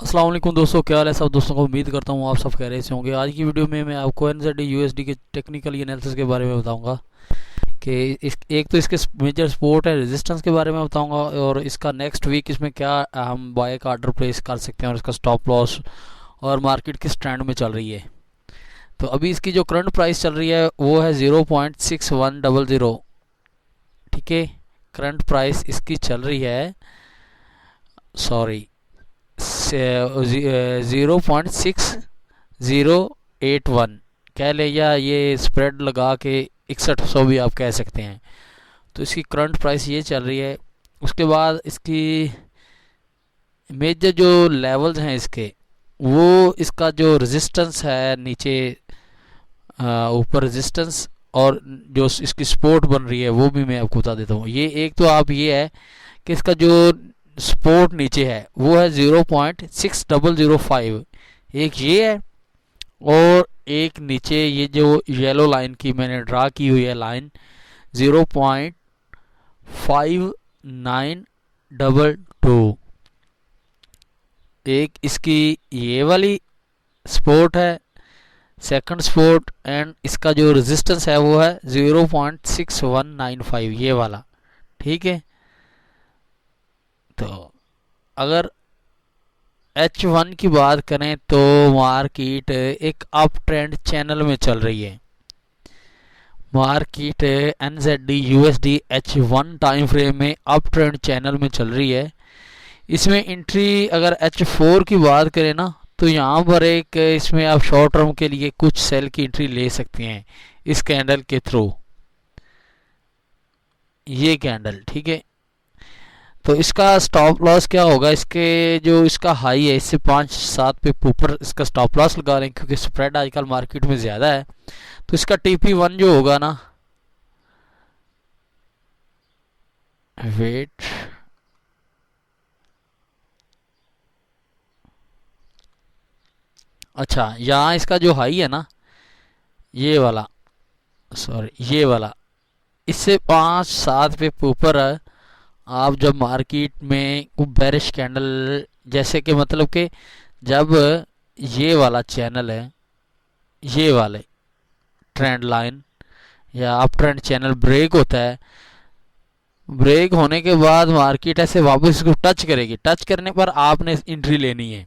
अस्सलाम वालेकुम दोस्तों, क्या हाल है सब दोस्तों को। उम्मीद करता हूँ आप सब कह रहे से होंगे। आज की वीडियो में मैं आपको एनजेडी यूएसडी के टेक्निकल एनालिसिस के बारे में बताऊंगा कि एक तो इसके मेजर सपोर्ट है, रेजिस्टेंस के बारे में बताऊंगा, और इसका नेक्स्ट वीक इसमें क्या हम बाय का ऑर्डर प्लेस कर सकते हैं, और इसका स्टॉप लॉस और मार्केट किस ट्रेंड में चल रही है। तो अभी इसकी जो करंट प्राइस चल रही है वो है 0.6100। ठीक है, करंट प्राइस इसकी चल रही है, सॉरी, 0.6081 कह ले, या ये स्प्रेड लगा के 6100 भी आप कह सकते हैं। तो इसकी करंट प्राइस ये चल रही है। उसके बाद इसकी मेजर जो लेवल्स हैं इसके, वो इसका जो रेजिस्टेंस है नीचे, ऊपर रेजिस्टेंस, और जो इसकी सपोर्ट बन रही है वो भी मैं आपको बता देता हूँ। ये एक तो आप ये है कि इसका जो सपोर्ट नीचे है वो है 0.6005, एक ये है, और एक नीचे ये जो येलो लाइन की मैंने ड्रा की हुई है लाइन 0.5922, एक इसकी ये वाली सपोर्ट है, सेकंड सपोर्ट, एंड इसका जो रेजिस्टेंस है वो है 0.6195, ये वाला। ठीक है, तो अगर H1 की बात करें तो मार्केट एक अप ट्रेंड चैनल में चल रही है। Market NZD USD H1 time frame में अप ट्रेंड चैनल में चल रही है। इसमें एंट्री अगर H4 की बात करें ना, तो यहाँ पर एक इसमें आप शॉर्ट टर्म के लिए कुछ सेल की एंट्री ले सकते हैं इस कैंडल के थ्रू, ये कैंडल। ठीक है, तो इसका स्टॉप लॉस क्या होगा, इसके जो इसका हाई है इससे 5-7 पे ऊपर इसका स्टॉप लॉस लगा लें, क्योंकि स्प्रेड आजकल मार्केट में ज़्यादा है। तो इसका TP1 जो होगा ना, वेट, अच्छा, यहाँ इसका जो हाई है ना, ये वाला, सॉरी ये वाला, इससे 5-7 पे ऊपर है। आप जब मार्केट में बेरिश कैंडल, जैसे कि मतलब कि जब ये वाला चैनल है, ये वाले ट्रेंड लाइन या अप ट्रेंड चैनल ब्रेक होता है, ब्रेक होने के बाद मार्केट ऐसे वापस इसको टच करेगी, टच करने पर आपने एंट्री लेनी है।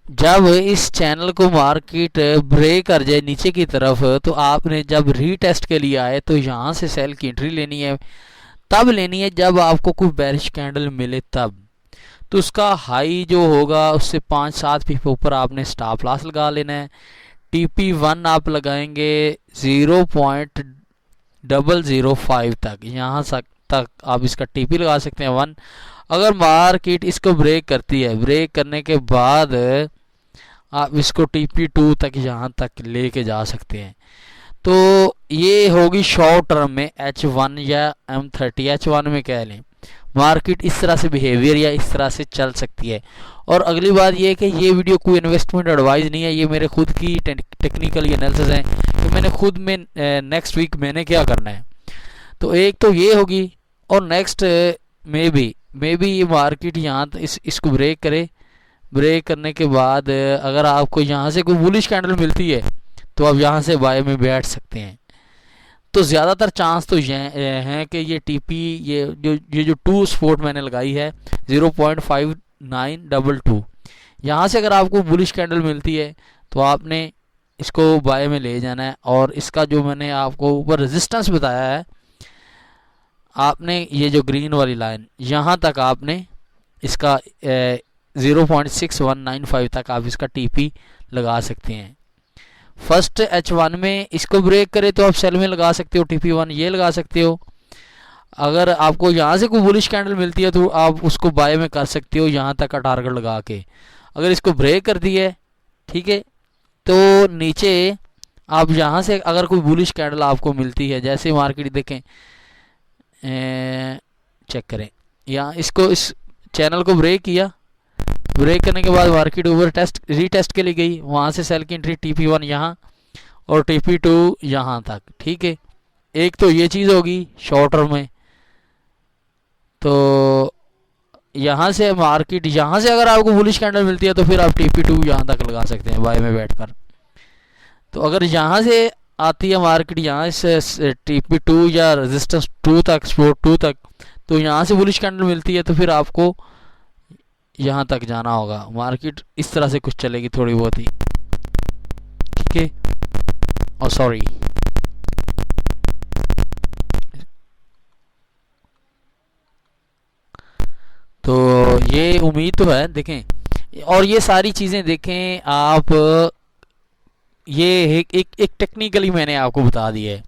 जब इस चैनल को मार्केट ब्रेक कर जाए नीचे की तरफ, तो आपने जब रीटेस्ट के लिए आए तो यहाँ से सेल की एंट्री लेनी है। तब लेनी है जब आपको कोई बेरिश कैंडल मिले तब। तो उसका हाई जो होगा उससे 5-7 पीप ऊपर आपने स्टॉप लॉस लगा लेना है। TP1 आप लगाएंगे 0.005 तक, यहाँ तक आप इसका TP लगा सकते हैं 1। अगर मार्केट इसको ब्रेक करती है, ब्रेक करने के बाद आप इसको TP2 तक यहाँ तक लेके जा सकते हैं। तो ये होगी शॉर्ट टर्म में H1 या M30। H1 में कह लें मार्केट इस तरह से बिहेवियर या इस तरह से चल सकती है। और अगली बात ये है कि ये वीडियो कोई इन्वेस्टमेंट एडवाइस नहीं है, ये मेरे खुद की टेक्निकल एनालिसिस है कि मैंने खुद में नेक्स्ट वीक मैंने क्या करना है। तो एक तो ये होगी, और नेक्स्ट मे बी ये मार्केट यहाँ इसको ब्रेक करे। ब्रेक करने के बाद अगर आपको यहाँ से कोई बुलिश कैंडल मिलती है तो आप यहाँ से बाय में बैठ सकते हैं। तो ज़्यादातर चांस तो ये हैं कि ये TP, ये जो 2 सपोर्ट मैंने लगाई है 0.5922, यहाँ से अगर आपको बुलिश कैंडल मिलती है तो आपने इसको बाय में ले जाना है। और इसका जो मैंने आपको ऊपर रेजिस्टेंस बताया है, आपने ये जो ग्रीन वाली लाइन यहाँ तक आपने इसका 0.6195 तक आप इसका TP लगा सकते हैं। फर्स्ट H1 में इसको ब्रेक करे तो आप सेल में लगा सकते हो, TP1 ये लगा सकते हो। अगर आपको यहाँ से कोई बुलिश कैंडल मिलती है तो आप उसको बाय में कर सकते हो यहाँ तक का टारगेट लगा के। अगर इसको ब्रेक कर दी है, ठीक है, तो नीचे आप यहाँ से अगर कोई बुलिश कैंडल आपको मिलती है, जैसे मार्केट देखें, चेक करें, यहाँ इसको इस चैनल को ब्रेक किया, ब्रेक करने के बाद मार्केट ऊपर रीटेस्ट के लिए गई, वहाँ से सेल की एंट्री TP1 यहाँ और TP2 यहाँ तक। ठीक है, एक तो ये चीज़ होगी शॉर्ट टर्म में। तो यहाँ से मार्केट, यहाँ से अगर आपको बुलिश कैंडल मिलती है तो फिर आप TP2 यहाँ तक लगा सकते हैं बाय में बैठकर। तो अगर यहाँ से आती है मार्केट, यहाँ से TP2 या रेजिस्टेंस 2 तक, सपोर्ट 2 तक, तो यहाँ से बुलिश कैंडल मिलती है तो फिर आपको यहाँ तक जाना होगा। मार्केट इस तरह से कुछ चलेगी थोड़ी बहुत ही, ठीक है। और सॉरी, तो ये उम्मीद तो है, देखें। और ये सारी चीज़ें देखें आप, ये एक टेक्निकली मैंने आपको बता दी है।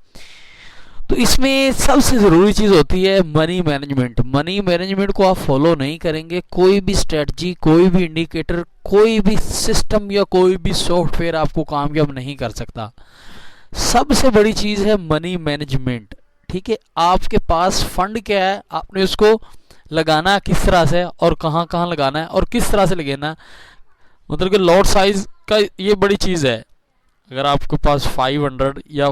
तो इसमें सबसे ज़रूरी चीज़ होती है मनी मैनेजमेंट। मनी मैनेजमेंट को आप फॉलो नहीं करेंगे, कोई भी स्ट्रेटजी, कोई भी इंडिकेटर, कोई भी सिस्टम या कोई भी सॉफ्टवेयर आपको कामयाब नहीं कर सकता। सबसे बड़ी चीज़ है मनी मैनेजमेंट, ठीक है। आपके पास फंड क्या है, आपने उसको लगाना किस तरह से और कहाँ कहाँ लगाना है और किस तरह से लगाना है, मतलब कि लॉट साइज का ये बड़ी चीज़ है। अगर आपके पास 500 या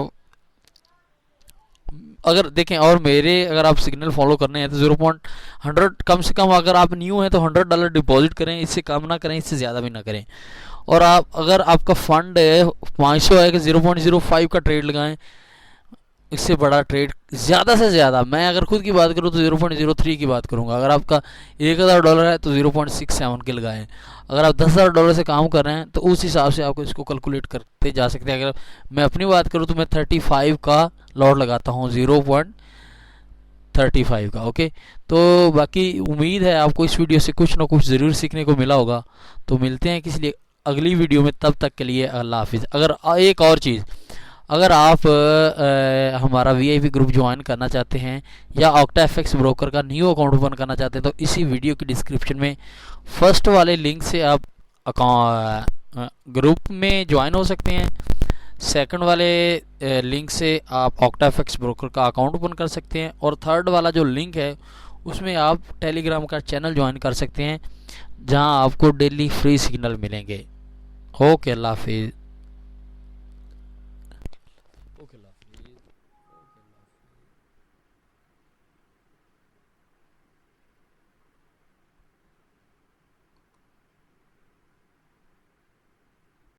अगर देखें, और मेरे अगर आप सिग्नल फॉलो करने हैं तो 0.100 कम से कम, अगर आप न्यू हैं तो $100 डिपॉजिट करें, इससे कम ना करें, इससे ज़्यादा भी ना करें। और आप अगर आपका फंड है 500 है कि 0.05 का ट्रेड लगाएं, इससे बड़ा ट्रेड ज़्यादा से ज़्यादा, मैं अगर खुद की बात करूँ तो 0.03 की बात करूँगा। अगर आपका $1000 है तो 0.67 के लगाएं। अगर आप $10,000 से काम कर रहे हैं तो उस हिसाब से आपको इसको कैलकुलेट करते जा सकते हैं। अगर मैं अपनी बात करूँ तो मैं 35 का लॉट लगाता हूँ, 0.35 का, ओके। तो बाकी उम्मीद है आपको इस वीडियो से कुछ ना कुछ ज़रूर सीखने को मिला होगा। तो मिलते हैं किसी अगली वीडियो में, तब तक के लिए अल्लाह हाफिज़। अगर एक और चीज़, अगर आप हमारा VIP ग्रुप ज्वाइन करना चाहते हैं या OctaFX ब्रोकर का न्यू अकाउंट ओपन करना चाहते हैं तो इसी वीडियो की डिस्क्रिप्शन में फर्स्ट वाले लिंक से आप ग्रुप में ज्वाइन हो सकते हैं। सेकंड वाले लिंक से आप OctaFX ब्रोकर का अकाउंट ओपन कर सकते हैं। और थर्ड वाला जो लिंक है उसमें आप टेलीग्राम का चैनल ज्वाइन कर सकते हैं, जहां आपको डेली फ्री सिग्नल मिलेंगे। ओके, अल्लाह हाफिज़।